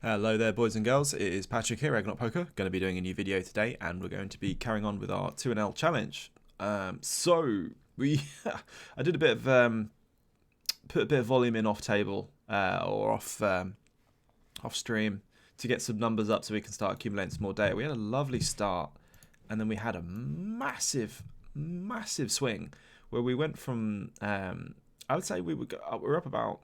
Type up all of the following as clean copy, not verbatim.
Hello there, boys and girls. It is Patrick here, Eggnoc Poker. Going to be doing a new video today, and we're going to be carrying on with our 2NL challenge. I did a bit of put a bit of volume in off table or off stream to get some numbers up so we can start accumulating some more data. We had a lovely start, and then we had a massive swing where we went from I would say we were up about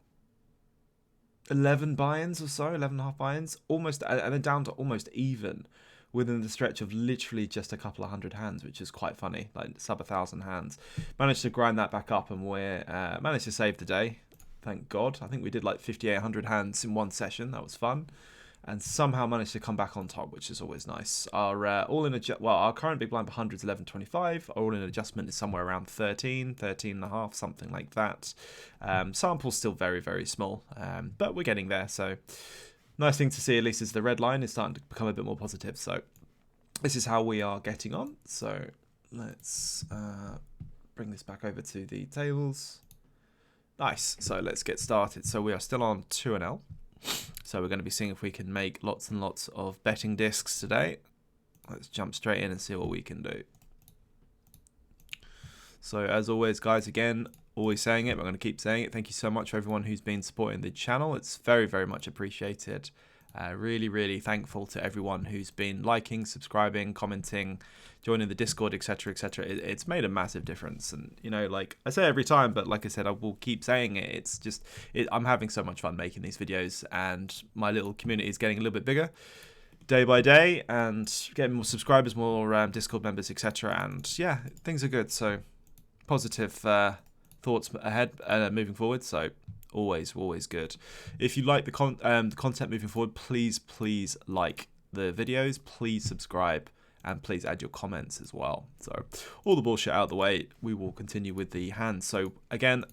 11 buy-ins or so, 11 and a half buy-ins, almost, and then down to almost even within the stretch of literally just a couple of hundred hands, which is quite funny, like sub 1,000 hands. Managed to grind that back up, and we're managed to save the day, thank God. I think we did like 5,800 hands in one session. That was fun, and somehow managed to come back on top, which is always nice. Our our current big blind for 100 is 11.25. Our all-in adjustment is somewhere around 13 and a half, something like that. Sample's still very, very small, but we're getting there. So nice thing to see, at least, is the red line is starting to become a bit more positive. So this is how we are getting on. So let's bring this back over to the tables. Nice. So let's get started. So we are still on 2NL. So we're going to be seeing if we can make lots and lots of betting discs today. Let's jump straight in and see what we can do. So as always, guys, again, always saying it, but I'm going to keep saying it. Thank you so much for everyone who's been supporting the channel. It's very, very much appreciated. Really, really thankful to everyone who's been liking, subscribing, commenting, joining the Discord, etc., etc. It's made a massive difference, and you know, like I say every time, but like I said, I will keep saying it. It's just, I'm having so much fun making these videos, and my little community is getting a little bit bigger day by day, and getting more subscribers, more Discord members, etc. And yeah, things are good. So positive thoughts ahead, moving forward. So always good. If you like the content moving forward, please like the videos, please subscribe, and please add your comments as well. So all the bullshit out of the way, we will continue with the hands. So again,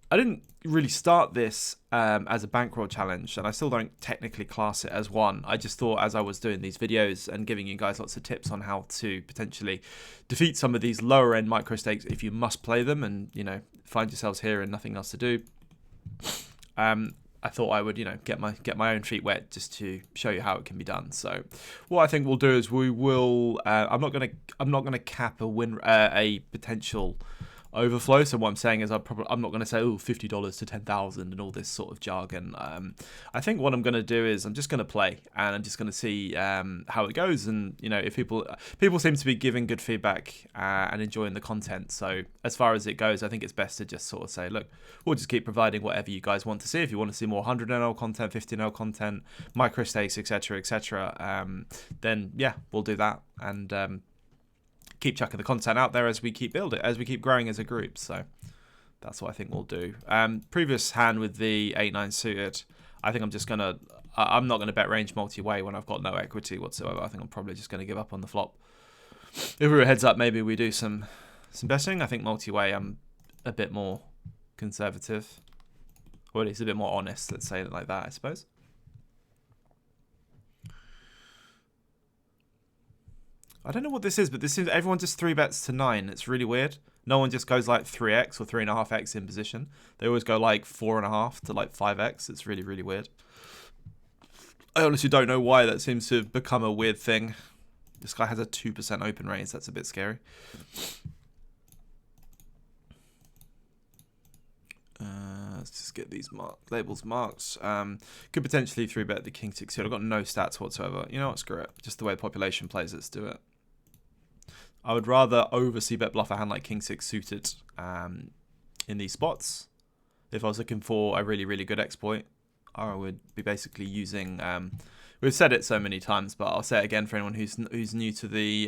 I didn't really start this as a bankroll challenge, and I still don't technically class it as one. I just thought, as I was doing these videos and giving you guys lots of tips on how to potentially defeat some of these lower end micro stakes if you must play them, and you know, find yourselves here and nothing else to do, I thought I would, you know, get my own feet wet just to show you how it can be done. So what I think we'll do is we will I'm not gonna cap a potential overflow. So what I'm saying is I'm not going to say, oh, $50 to 10,000 and all this sort of jargon. I think what I'm going to do is I'm just going to play, and I'm just going to see how it goes. And you know, if people seem to be giving good feedback and enjoying the content. So as far as it goes, I think it's best to just sort of say, look, we'll just keep providing whatever you guys want to see. If you want to see more 100NL content, 50NL content, micro stakes, etc., then yeah, we'll do that. And keep chucking the content out there as we keep building, as we keep growing as a group. So that's what I think we'll do. Previous hand with the 8-9 suited, I think I'm not gonna bet range multi-way when I've got no equity whatsoever. I think I'm probably just gonna give up on the flop. If we were heads up, maybe we do some betting. I think multi-way, I'm a bit more conservative, or at least a bit more honest. Let's say it like that, I suppose. I don't know what this is, but this seems everyone just 3-bets to 9. It's really weird. No one just goes like 3x or 3.5x in position. They always go like 4.5 to like 5x. It's really, really weird. I honestly don't know why that seems to have become a weird thing. This guy has a 2% open raise. That's a bit scary. Let's just get these labels marked. Could potentially 3-bet the king 6 here. I've got no stats whatsoever. You know what? Screw it. Just the way the population plays, let's do it. I would rather over c-bet bluff a hand like king 6 suited in these spots. If I was looking for a really, really good exploit, I would be basically using... we've said it so many times, but I'll say it again for anyone who's new to the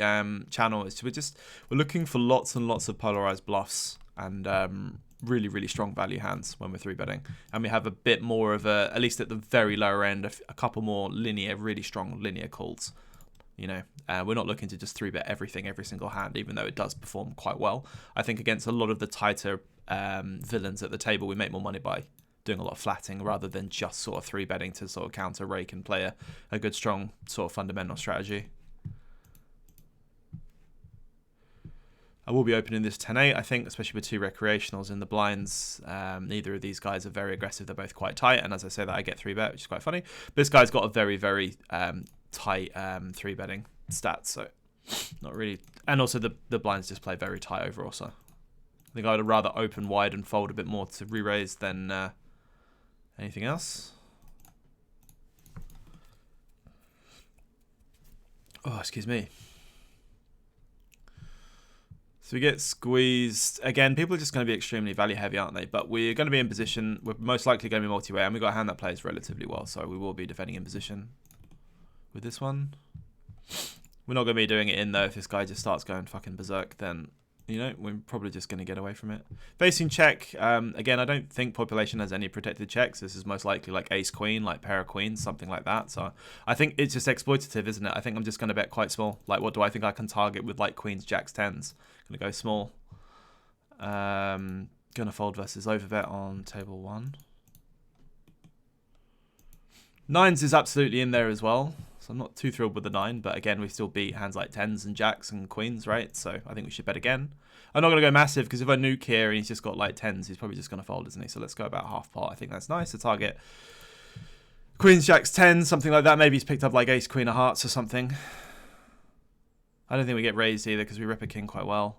channel. We're looking for lots and lots of polarized bluffs and really, really strong value hands when we're 3-betting. And we have a bit more of a, at least at the very lower end, a couple more linear, really strong linear calls. You know, we're not looking to just 3-bet everything, every single hand, even though it does perform quite well. I think against a lot of the tighter villains at the table, we make more money by doing a lot of flatting rather than just sort of 3-betting to sort of counter rake and play a good, strong sort of fundamental strategy. I will be opening this 10-8, I think, especially with 2 recreationals in the blinds. Neither of these guys are very aggressive. They're both quite tight. And as I say that, I get 3-bet, which is quite funny. But this guy's got a very, very tight 3-betting stats. So not really. And also the blinds just play very tight overall. So I think I would rather open wide and fold a bit more to re-raise than anything else. Oh, excuse me. So we get squeezed. Again, people are just going to be extremely value heavy, aren't they? But we're going to be in position. We're most likely going to be multi-way. And we've got a hand that plays relatively well. So we will be defending in position with this one. We're not going to be doing it in, though. If this guy just starts going fucking berserk, then, you know, we're probably just going to get away from it. Facing check. Again, I don't think population has any protected checks. This is most likely like ace-queen, like pair of queens, something like that. So I think it's just exploitative, isn't it? I think I'm just going to bet quite small. Like, what do I think I can target with like queens, jacks, tens? Going to go small. Going to fold versus overbet on table 1. Nines is absolutely in there as well. So I'm not too thrilled with the 9, but again, we still beat hands like 10s and jacks and queens, right? So I think we should bet again. I'm not going to go massive because if I nuke here and he's just got like 10s, he's probably just going to fold, isn't he? So let's go about half pot. I think that's nice to target queens, jacks, 10s, something like that. Maybe he's picked up like ace, queen of hearts or something. I don't think we get raised either because we rip a king quite well.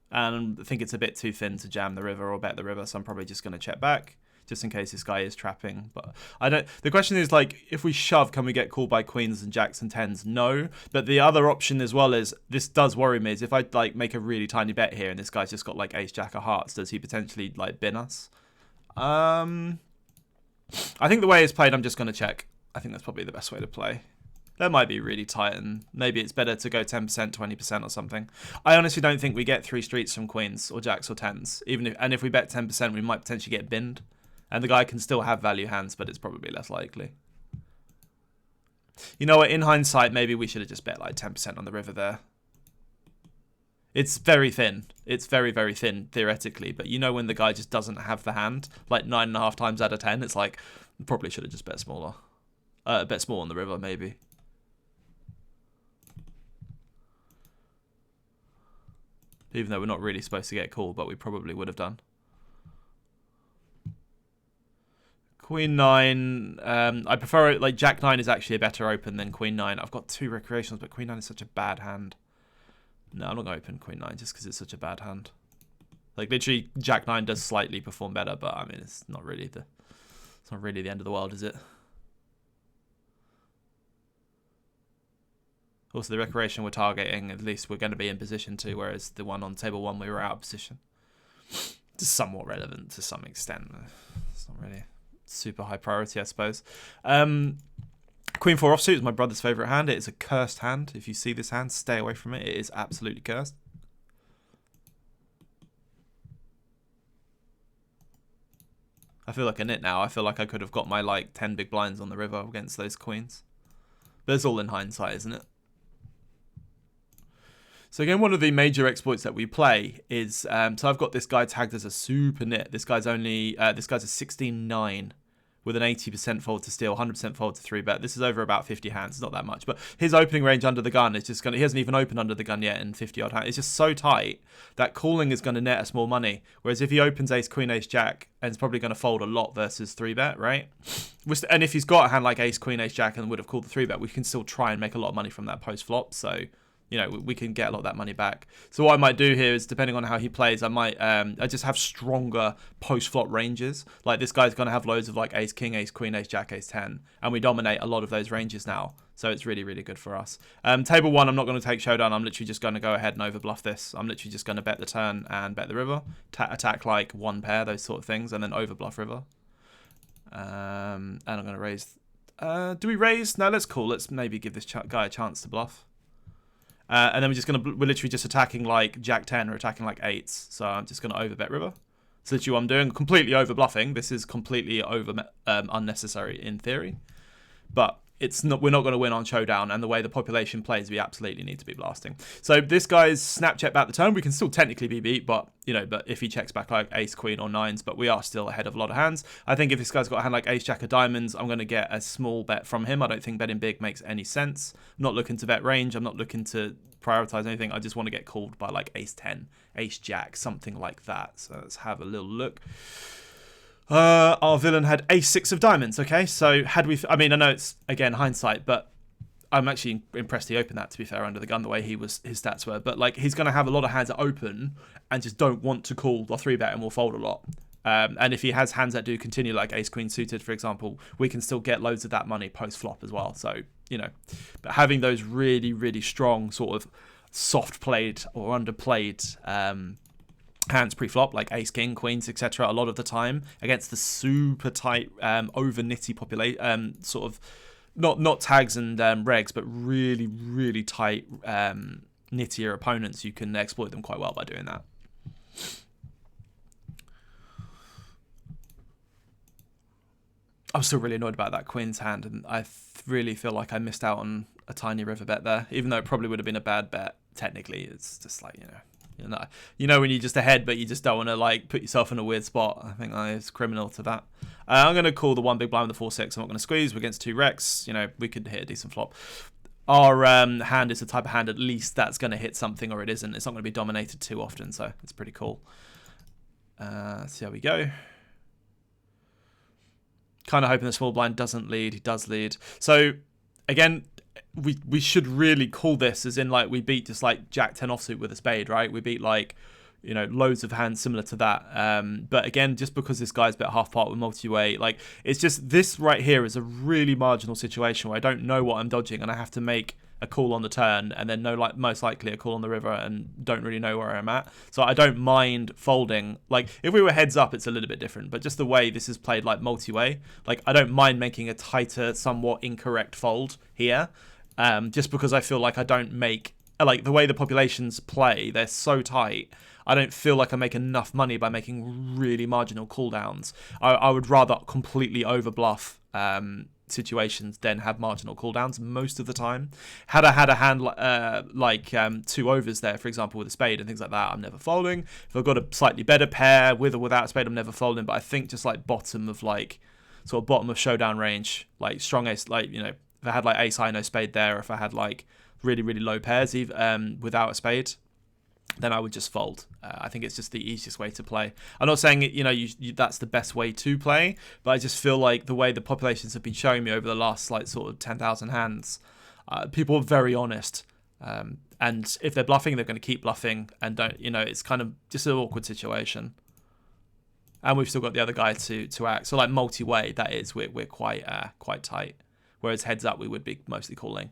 And I think it's a bit too thin to jam the river or bet the river, so I'm probably just going to check back just in case this guy is trapping. But I don't. The question is, like, if we shove, can we get called by queens and jacks and tens? No. But the other option as well is, this does worry me, is if I like make a really tiny bet here and this guy's just got like ace, jack of hearts, does he potentially like bin us? I think the way it's played, I'm just going to check. I think that's probably the best way to play. That might be really tight, and maybe it's better to go 10%, 20% or something. I honestly don't think we get 3 streets from queens or jacks or tens. And if we bet 10%, we might potentially get binned. And the guy can still have value hands, but it's probably less likely. You know what? In hindsight, maybe we should have just bet like 10% on the river there. It's very thin. It's very, very thin, theoretically. But you know when the guy just doesn't have the hand, like 9.5 times out of 10, it's like, probably should have just bet smaller. Bet small on the river, maybe. Even though we're not really supposed to get called, but we probably would have done. Queen 9. I prefer it, like Jack 9 is actually a better open than Queen 9. I've got 2 recreationals, but Queen 9 is such a bad hand. No, I'm not going to open Queen 9 just because it's such a bad hand. Like literally, Jack 9 does slightly perform better, but I mean, it's not really the end of the world, is it? Also, the recreation we're targeting, at least we're going to be in position to, whereas the one on table 1 we were out of position. It's somewhat relevant to some extent. It's not really super high priority, I suppose. Queen 4 offsuit is my brother's favourite hand. It is a cursed hand. If you see this hand, stay away from it. It is absolutely cursed. I feel like a nit now. I feel like I could have got my like 10 big blinds on the river against those queens. But it's all in hindsight, isn't it? So again, one of the major exploits that we play is, so I've got this guy tagged as a super nit. This guy's a 16-9 with an 80% fold to steal, 100% fold to 3-bet. This is over about 50 hands. It's not that much. But his opening range under the gun is just going to... He hasn't even opened under the gun yet in 50-odd hands. It's just so tight that calling is going to net us more money. Whereas if he opens ace, queen, ace, jack, and it's probably going to fold a lot versus 3-bet, right? And if he's got a hand like ace, queen, ace, jack, and would have called the 3-bet, we can still try and make a lot of money from that post-flop. So... you know, we can get a lot of that money back. So what I might do here is, depending on how he plays, I might I just have stronger post-flop ranges. Like this guy's going to have loads of like ace, king, ace, queen, ace, jack, ace, 10. And we dominate a lot of those ranges now. So it's really, really good for us. Table 1, I'm not going to take showdown. I'm literally just going to go ahead and overbluff this. I'm literally just going to bet the turn and bet the river. Attack like one pair, those sort of things. And then overbluff river. And I'm going to raise... do we raise? No, let's call. Let's maybe give this guy a chance to bluff. And then we're literally just attacking like Jack 10 or attacking like 8s. So I'm just going to overbet river. So literally what I'm doing, completely over bluffing. This is completely unnecessary in theory. But we're not going to win on showdown, and the way the population plays, we absolutely need to be blasting. So this guy's snap check back the turn. We can still technically be beat, but but if he checks back like ace, queen, or nines, but we are still ahead of a lot of hands. I think if this guy's got a hand like ace, jack of diamonds, I'm going to get a small bet from him. I don't think betting big makes any sense. I'm not looking to bet range. I'm not looking to prioritize anything. I just want to get called by like ace 10, ace jack, something like that. So let's have a little look. Our villain had ace 6 of diamonds. Okay, so had we... I mean, I know it's, again, hindsight, but I'm actually impressed he opened that, to be fair, under the gun, the way his stats were. But, like, he's going to have a lot of hands that open and just don't want to call or 3-bet and will fold a lot. And if he has hands that do continue, like ace queen suited, for example, we can still get loads of that money post-flop as well. So, but having those really, really strong sort of soft-played or underplayed... hands pre-flop, like ace, king, queens, etc. a lot of the time against the super tight, over nitty population, sort of not tags and regs, but really, really tight, nittier opponents. You can exploit them quite well by doing that. I'm still really annoyed about that queen's hand, and I really feel like I missed out on a tiny river bet there, even though it probably would have been a bad bet technically. It's just like, when you're just ahead, but you just don't want to like put yourself in a weird spot. I think it's criminal to that. I'm going to call the one big blind with the 4-6. I'm not going to squeeze. We're against 2 Rex. We could hit a decent flop. Our hand is the type of hand, at least, that's going to hit something, or it isn't. It's not going to be dominated too often, so it's pretty cool. See how we go. Kind of hoping the small blind doesn't lead. He does lead. So, again... We should really call this as in like we beat just like jack 10 offsuit with a spade, right? We beat like loads of hands similar to that. But again, just because this guy's bet half pot with multi-way, like it's just this right here is a really marginal situation where I don't know what I'm dodging and I have to make a call on the turn and then most likely a call on the river and don't really know where I'm at. So I don't mind folding. Like if we were heads up, it's a little bit different, but just the way this is played like multi-way, like I don't mind making a tighter, somewhat incorrect fold here. Just because I feel like I don't make, like the way the populations play, they're so tight, I don't feel like I make enough money by making really marginal cooldowns. I would rather completely overbluff situations than have marginal cooldowns most of the time. Had I had a hand like 2 overs there, for example, with a spade and things like that, I'm never folding. If I've got a slightly better pair with or without a spade, I'm never folding. But I think just like bottom of showdown range, like strong ace, like, if I had like ace high, no spade there, or if I had like really, really low pairs without a spade, then I would just fold. I think it's just the easiest way to play. I'm not saying that's the best way to play, but I just feel like the way the populations have been showing me over the last like sort of 10,000 hands, people are very honest. And if they're bluffing, they're going to keep bluffing, and don't, it's kind of just an awkward situation. And we've still got the other guy to act. So like multi-way, that is, we're quite tight. Whereas heads up, we would be mostly calling.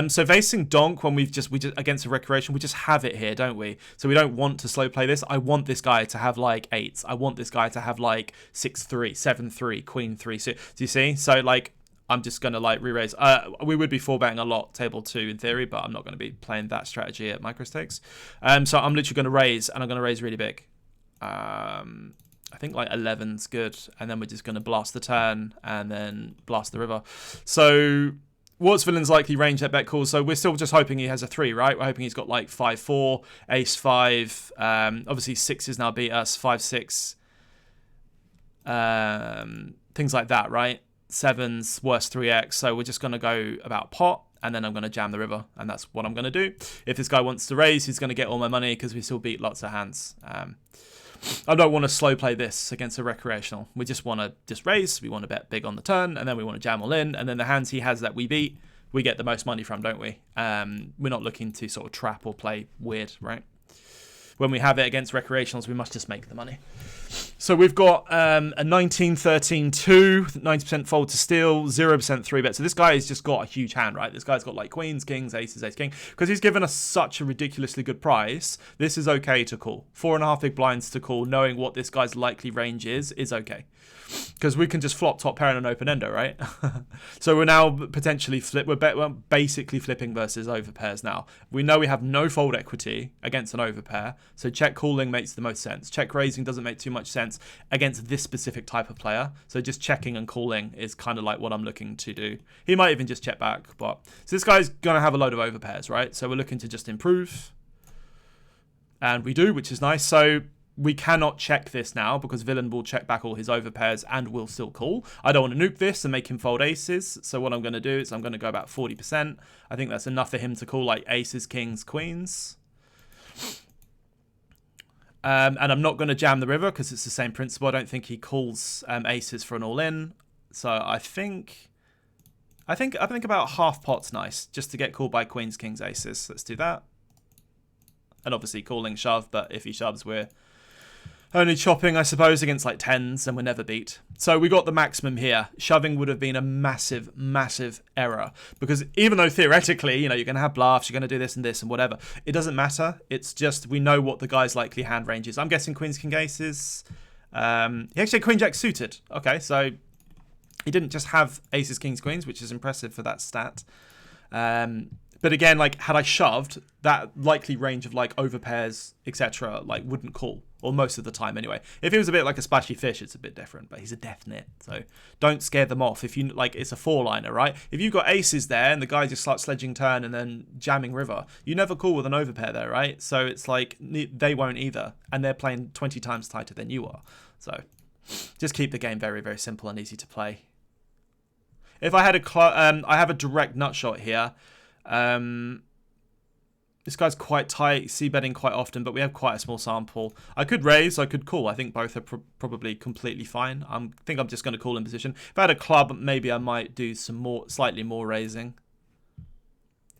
So facing donk, when we just against a recreation, we just have it here, don't we? So we don't want to slow play this. I want this guy to have like 8s. I want this guy to have like 6-3, 7-3, queen 3. So do you see? So like I'm just gonna like re-raise. We would be 4-betting a lot table 2 in theory, but I'm not going to be playing that strategy at micro stakes. So I'm literally going to raise, and I'm going to raise really big. I think like 11's good, and then we're just going to blast the turn and then blast the river. So what's villain's likely range at bet calls? So we're still just hoping he has a 3, right? We're hoping he's got like 5-4, ace 5. Obviously 6s now beat us, 5-6. Things like that, right? 7's worst 3x. So we're just going to go about pot, and then I'm going to jam the river, and that's what I'm going to do. If this guy wants to raise, he's going to get all my money because we still beat lots of hands. I don't want to slow play this against a recreational. We just want to just raise. We want to bet big on the turn, and then we want to jam all in. And then the hands he has that we beat, we get the most money from, don't we? We're not looking to sort of trap or play weird, right? When we have it against recreationals, we must just make the money. So we've got a 19-13-2, 90% fold to steal, 0% 3-bet. So this guy has just got a huge hand, right? This guy's got like queens, kings, aces, ace, king. Because he's given us such a ridiculously good price, this is okay to call. 4.5 big blinds to call, knowing what this guy's likely range is okay. because we can just flop top pair and an open ender, right? So we're now potentially we're basically flipping versus overpairs now. We know we have no fold equity against an overpair, so check calling makes the most sense. Check raising doesn't make too much sense against this specific type of player. So just checking and calling is kind of like what I'm looking to do. He might even just check back, but so this guy's gonna have a load of overpairs, right? So we're looking to just improve, and we do, which is nice. So we cannot check this now because villain will check back all his overpairs and will still call. I don't want to nuke this and make him fold aces. So what I'm going to do is I'm going to go about 40%. I think that's enough for him to call like aces, kings, queens. And I'm not going to jam the river because it's the same principle. I don't think he calls aces for an all-in. So I think about half pot's nice just to get called by queens, kings, aces. Let's do that. And obviously calling shove, but if he shoves, we're only chopping, I suppose, against like tens, and we're never beat. So we got the maximum here. Shoving would have been a massive, massive error. Because even though theoretically, you know, you're going to have bluffs, you're going to do this and whatever, it doesn't matter. It's just we know what the guy's likely hand range is. I'm guessing queens, king, aces. He actually had queen, jack suited. Okay, so he didn't just have aces, kings, queens, which is impressive for that stat. But again, like, had I shoved, that likely range of, like, overpairs, etc., like, wouldn't call. Or most of the time, anyway. If he was a bit like a splashy fish, it's a bit different. But he's a death knit, so don't scare them off. If you, like, it's a four-liner, right? If you've got aces there and the guy just starts sledging turn and then jamming river, you never call with an overpair there, right? So it's like, they won't either. And they're playing 20 times tighter than you are. So just keep the game very, very simple and easy to play. If I had I have a direct nut shot here. This guy's quite tight, c-betting quite often, but we have quite a small sample. I could raise, I could call. I think both are probably completely fine. I think I'm just going to call in position. If I had a club, maybe I might do some slightly more raising.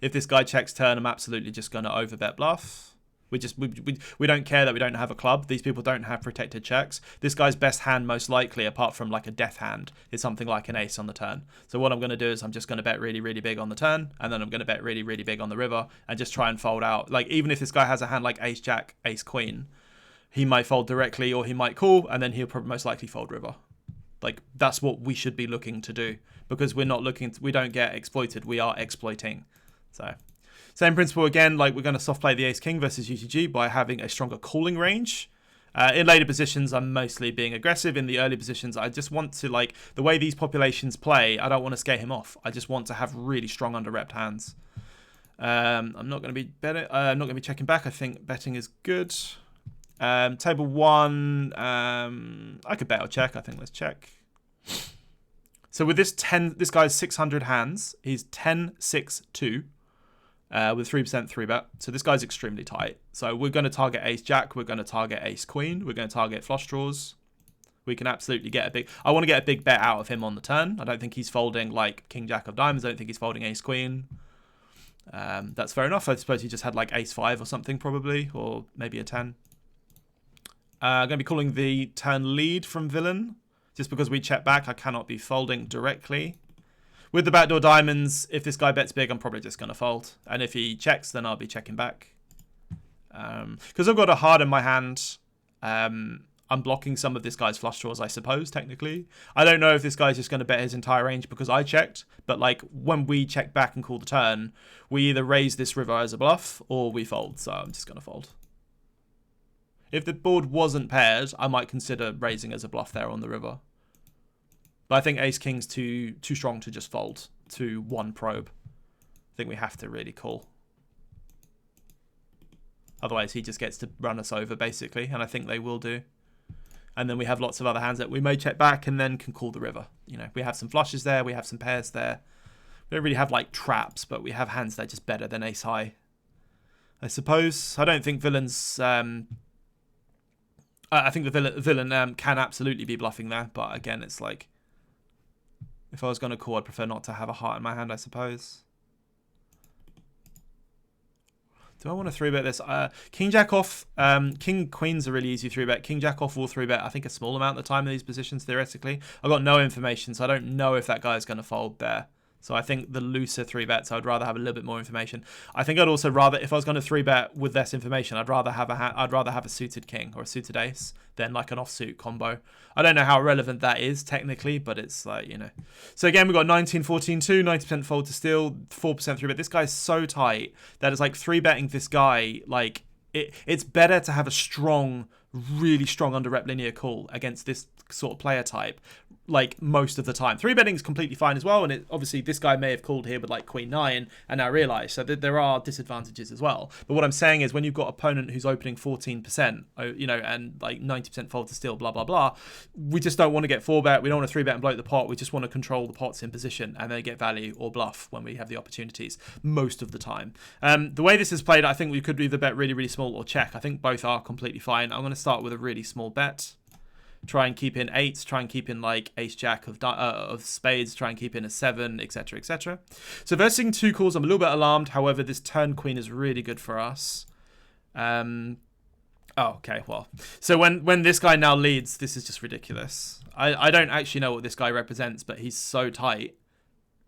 If this guy checks turn, I'm absolutely just going to overbet bluff. We don't care that we don't have a club. These people don't have protected checks. This guy's best hand, most likely, apart from like a death hand, is something like an ace on the turn. So what I'm going to do is I'm just going to bet really, really big on the turn, and then I'm going to bet really, really big on the river, and just try and fold out. Like, even if this guy has a hand like ace jack, ace queen, he might fold directly or he might call, and then he'll probably most likely fold river. Like, that's what we should be looking to do, because we're not looking we don't get exploited, we are exploiting. So same principle again, like we're going to soft play the ace-king versus UTG by having a stronger calling range. In later positions, I'm mostly being aggressive. In the early positions, I just want to, like, the way these populations play, I don't want to scare him off. I just want to have really strong under-repped hands. I'm not going to be betting. I'm not going to be checking back. I think betting is good. Table one, I could bet or check. I think let's check. So with this guy's 600 hands. He's 10-6-2. With 3% 3-bet. So this guy's extremely tight. So we're going to target ace-jack. We're going to target ace-queen. We're going to target flush draws. We can absolutely get a big... I want to get a big bet out of him on the turn. I don't think he's folding like king-jack of diamonds. I don't think he's folding ace-queen. That's fair enough. I suppose he just had like ace-5 or something probably. Or maybe a 10. I'm going to be calling the turn lead from villain. Just because we check back, I cannot be folding directly. With the backdoor diamonds, if this guy bets big, I'm probably just going to fold. And if he checks, then I'll be checking back. Because I've got a heart in my hand, I'm blocking some of this guy's flush draws, I suppose, technically. I don't know if this guy's just going to bet his entire range because I checked. But like when we check back and call the turn, we either raise this river as a bluff or we fold. So I'm just going to fold. If the board wasn't paired, I might consider raising as a bluff there on the river. But I think ace-king's too strong to just fold to one probe. I think we have to really call. Otherwise, he just gets to run us over, basically. And I think they will do. And then we have lots of other hands that we may check back and then can call the river. You know, we have some flushes there. We have some pairs there. We don't really have, like, traps, but we have hands that are just better than ace-high, I suppose. I don't think villains... I think the villain can absolutely be bluffing there. But again, it's like... If I was going to call, I'd prefer not to have a heart in my hand, I suppose. Do I want to 3-bet this? King Jack off. King Queen's a really easy 3-bet. King Jack off will 3-bet, I think, a small amount of the time in these positions, theoretically. I've got no information, so I don't know if that guy is going to fold there. So I think the looser 3-bets, I'd rather have a little bit more information. I think I'd also rather, if I was going to 3-bet with less information, I'd rather have a suited king or a suited ace than like an offsuit combo. I don't know how relevant that is technically, but it's like, you know. So again, we've got 19, 14, 2, 90% fold to steal, 4% 3-bet. This guy's so tight that it's like 3-betting this guy. Like it's better to have a strong, really strong under rep linear call against this sort of player type, like most of the time. 3-betting is completely fine as well, and obviously this guy may have called here with like queen 9 and now realised, so there are disadvantages as well. But what I'm saying is when you've got opponent who's opening 14%, you know, and like 90% fold to steal, blah blah blah, we just don't want to get 4-bet. We don't want to 3-bet and bloat the pot. We just want to control the pots in position and then get value or bluff when we have the opportunities most of the time. The way this is played, I think we could either bet really small or check. I think both are completely fine. I'm going to start with a really small bet. Try and keep in 8s, try and keep in like ace jack of spades, try and keep in a 7, etc, etc. So versing 2 calls, I'm a little bit alarmed. However, this turn queen is really good for us. Oh, okay, well. So when this guy now leads, this is just ridiculous. I don't actually know what this guy represents, but he's so tight.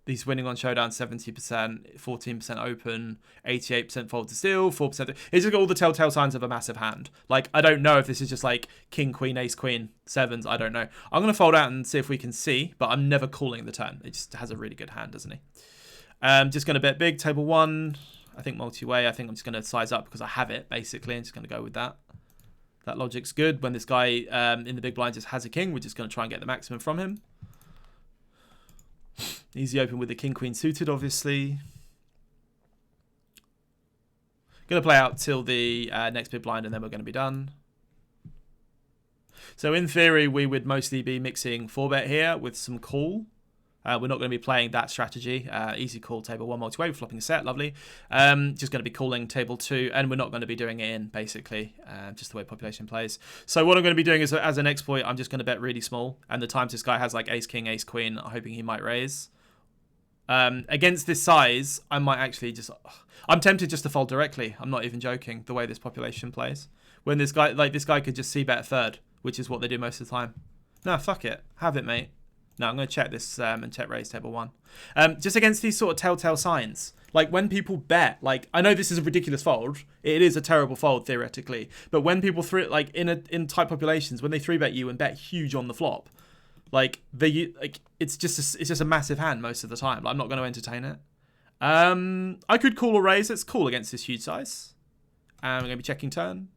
He's winning on showdown 70%, 14% open, 88% fold to steal, 4%. He's just got all the telltale signs of a massive hand. Like, I don't know if this is just like king, queen, ace, queen, 7s. I don't know. I'm going to fold out and see if we can see, but I'm never calling the turn. It just has a really good hand, doesn't he? Just going to bet big, table 1. I think multi-way. I think I'm just going to size up because I have it, basically. I'm just going to go with that. That logic's good. When this guy in the big blind just has a king, we're just going to try and get the maximum from him. Easy open with the king queen suited, obviously. Going to play out till the next big blind and then we're going to be done. So in theory, we would mostly be mixing 4-bet here with some call. We're not going to be playing that strategy. Easy call, table 1 multi-way, flopping a set, lovely. Just going to be calling table 2, and we're not going to be doing it in, basically, just the way population plays. So what I'm going to be doing is, as an exploit, I'm just going to bet really small, and the times this guy has like ace, king, ace, queen, hoping he might raise. Against this size, I might actually just... I'm tempted just to fold directly. I'm not even joking, the way this population plays. When this guy could just c-bet third, which is what they do most of the time. No, fuck it. Have it, mate. No, I'm going to check this and check raise table 1. Just against these sort of telltale signs. Like when people bet, like I know this is a ridiculous fold. It is a terrible fold theoretically. But when people in tight populations, when they 3-bet you and bet huge on the flop, it's just a massive hand most of the time. Like, I'm not going to entertain it. I could call or raise. Let's call against this huge size. And we're going to be checking turn.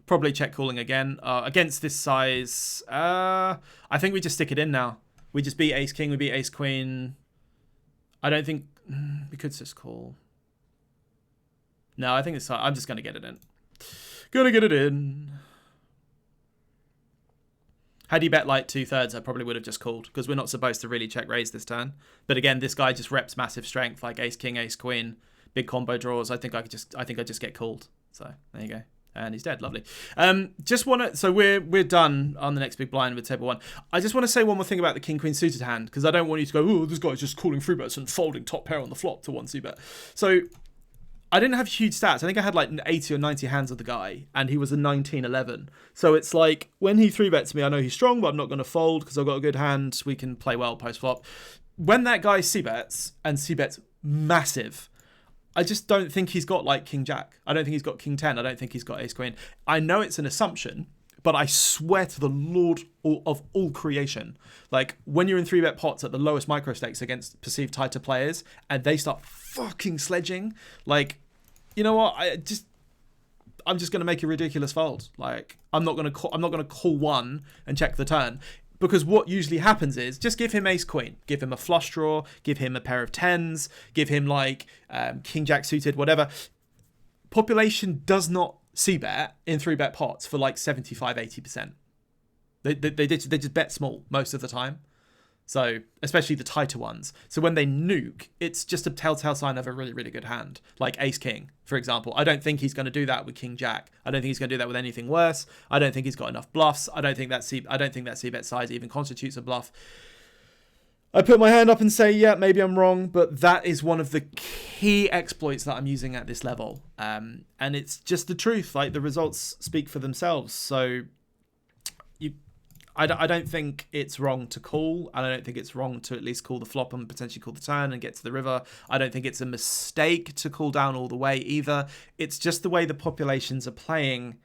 Probably check calling again. Against this size, I think we just stick it in now. We just beat ace king, we beat ace queen. I don't think we could just call. No, I think I'm just going to get it in. Gonna get it in. Had he bet like 2/3, I probably would have just called because we're not supposed to really check raise this turn. But again, this guy just reps massive strength like ace king, ace queen, big combo draws. I think I just get called. So there you go. And he's dead. Lovely. So we're done on the next big blind with table 1. I just want to say one more thing about the king queen suited hand because I don't want you to go, oh, this guy's just calling 3-bets and folding top pair on the flop to 1 c-bet. So I didn't have huge stats. I think I had like 80 or 90 hands of the guy and he was a 19-11. So it's like when he 3-bets me, I know he's strong, but I'm not going to fold because I've got a good hand. We can play well post flop. When that guy c-bets and c-bets massive, I just don't think he's got like king jack. I don't think he's got king 10. I don't think he's got ace queen. I know it's an assumption, but I swear to the Lord of all creation, like when you're in 3-bet pots at the lowest micro stakes against perceived tighter players and they start fucking sledging, like, you know what? I'm just going to make a ridiculous fold. Like I'm not going to call 1 and check the turn. Because what usually happens is just give him ace queen, give him a flush draw, give him a pair of 10s, give him like king jack suited, whatever. Population does not c-bet in 3-bet pots for like 75-80%. They just bet small most of the time. So especially the tighter ones. So when they nuke, it's just a telltale sign of a really, really good hand. Like ace king, for example. I don't think he's going to do that with king jack. I don't think he's going to do that with anything worse. I don't think he's got enough bluffs. I don't think that c-bet size even constitutes a bluff. I put my hand up and say, yeah, maybe I'm wrong, but that is one of the key exploits that I'm using at this level. And it's just the truth. Like the results speak for themselves. So I don't think it's wrong to call, and I don't think it's wrong to at least call the flop and potentially call the turn and get to the river. I don't think it's a mistake to call down all the way either. It's just the way the populations are playing,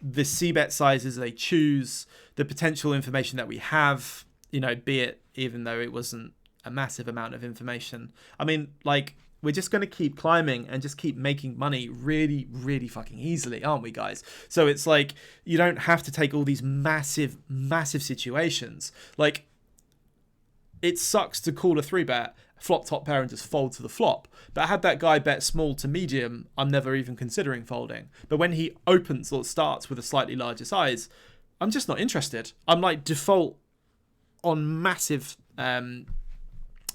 the c-bet sizes they choose, the potential information that we have, you know, be it, even though it wasn't a massive amount of information. I mean, like, we're just going to keep climbing and just keep making money really, really fucking easily, aren't we, guys? So it's like, you don't have to take all these massive, massive situations. Like, it sucks to call a 3-bet, flop top pair and just fold to the flop. But had that guy bet small to medium, I'm never even considering folding. But when he opens or starts with a slightly larger size, I'm just not interested. I'm like default on massive,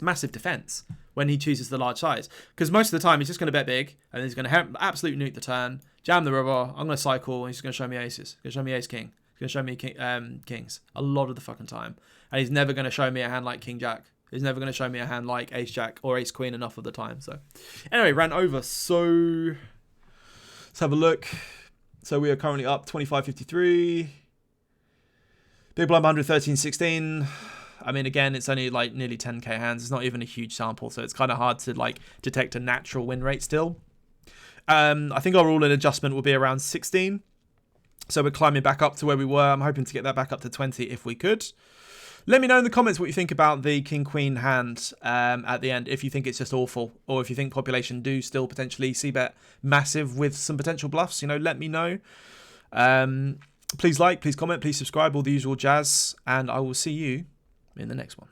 massive defense when he chooses the large size, because most of the time he's just going to bet big and he's going to absolutely nuke the turn, jam the river. I'm going to cycle, and he's going to show me aces. He's going to show me ace king. He's going to show me kings a lot of the fucking time, and he's never going to show me a hand like king jack. He's never going to show me a hand like ace jack or ace queen enough of the time. So anyway, ran over. So let's have a look. So we are currently up 25.53. Big blind 113.16. I mean, again, it's only like nearly 10k hands. It's not even a huge sample, so it's kind of hard to like detect a natural win rate still. I think our all-in adjustment will be around 16. So we're climbing back up to where we were. I'm hoping to get that back up to 20 if we could. Let me know in the comments what you think about the king-queen hand at the end, if you think it's just awful, or if you think population do still potentially c-bet massive with some potential bluffs. You know, let me know. Please like, please comment, please subscribe, all the usual jazz, and I will see you in the next one.